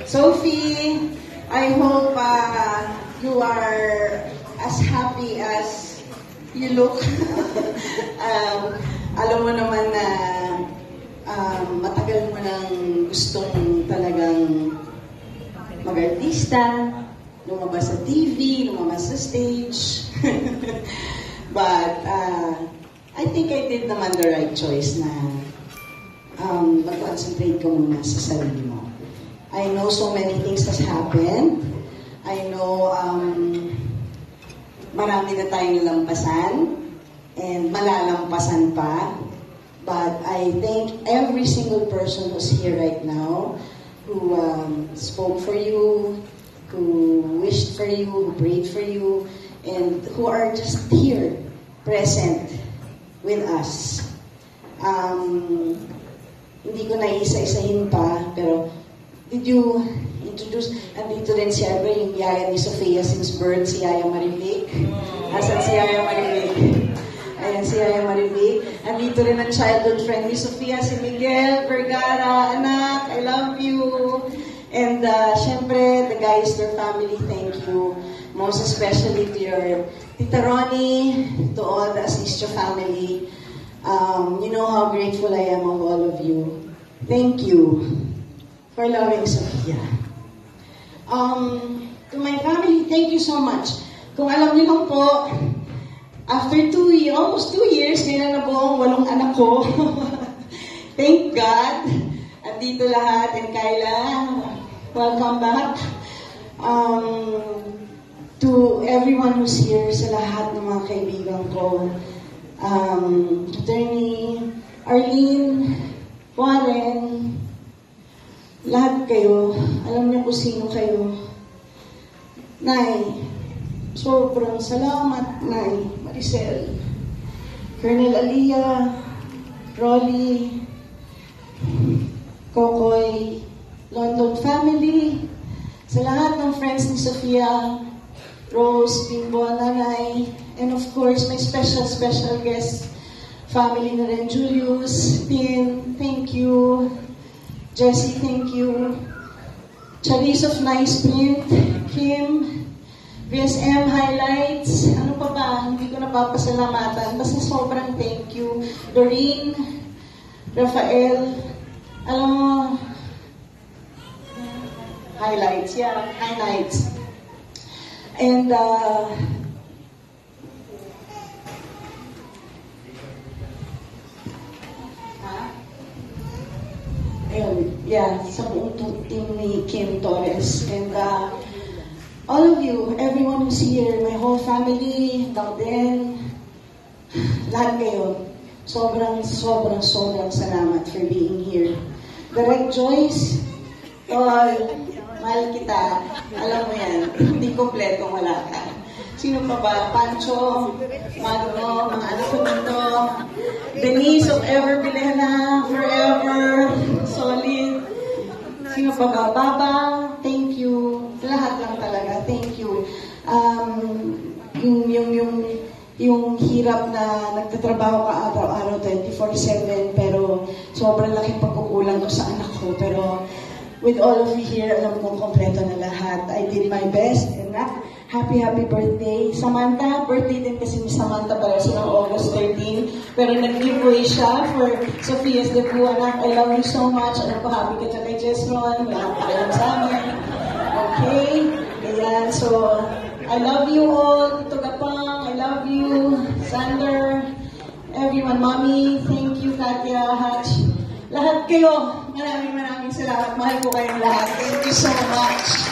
Sophie, I hope you are as happy as you look. Alam mo naman na matagal mo nang gustong talagang mag-artista, lumabas sa TV, lumabas sa stage. But I think I did naman the right choice na mag-concentrate ka muna sa sarili mo. I know so many things has happened. I know marami na tayong nalampasan and malalampasan pa. But I thank every single person who's here right now, who spoke for you, who wished for you, who prayed for you, and who are just here, present with us. Hindi ko naisa-isahin pa, pero did you introduce, andito rin siyempre yung yaya ni Sofia since birth, si Yaya Marivic. Asan si Yaya Marivic? Ayan si Yaya Marivic. Andito rin ang childhood friend ni Sofia, si Miguel Vergara. Anak, I love you. And siyempre, the Geisler family, thank you. Most especially to your Tita Ronnie, to all the Asistio family. You know how grateful I am of all of you. Thank you for loving Sofia. To my family, thank you so much. Kung alam niyo lang po, after almost 2 years, ngayon na buong 8 anak ko. Thank God. Andito lahat. And Kyla, welcome back. To everyone who's here, sa lahat ng mga kaibigan ko. Attorney Arlene, Warren, lahat kayo, alam niyo kung sino kayo. Nay, sobrang salamat, Nay Maricel, Colonel Alia, Rolly, Kokoy, London family, sa lahat ng friends ni Sofia, Rose, Bimbo, Nanay, and of course, my special guest, family na rin, Julius, Tin, thank you. Jessie, thank you. Charis of Nice Print, Kim, VSM Highlights, ano pa ba? Hindi ko napapasalamatan. Basta sobrang thank you. Doreen, Rafael, alam mo, highlights, yeah, highlights. And, yeah, sa buong team ni Kim Torres. And all of you, everyone who's here, my whole family, Dalden, lahat kayo, sobrang salamat for being here. Direct Joyce, mahal kita. Alam mo yan, hindi kompleto wala ka. Sino pa ba? Pancho, Magno, mga anak ko dito. Denise of Ever Bilena, Forever, Solid. Sino pa ba? Baba, thank you. Lahat lang talaga, thank you. Yung hirap na nagtatrabaho ka araw-araw 24/7, pero sobrang laking pagkukulang ko sa anak ko. Pero with all of you here, alam kong kompleto na lahat. I did my best. And happy birthday. Samantha, birthday din kasi ni Samantha para sa August 13. Pero nag-giveaway siya for Sophia's debut. Anak, I love you so much. Alam ko, happy ka kay Jessron. Lahat ka lang sa amin. Okay? Ayan, so, I love you all. Tito Gapang, I love you. Sander, everyone. Mommy, thank you. Katya, Hatch. Lahat kayo, maraming salamat. Mahal ko kayong lahat. Thank you so much.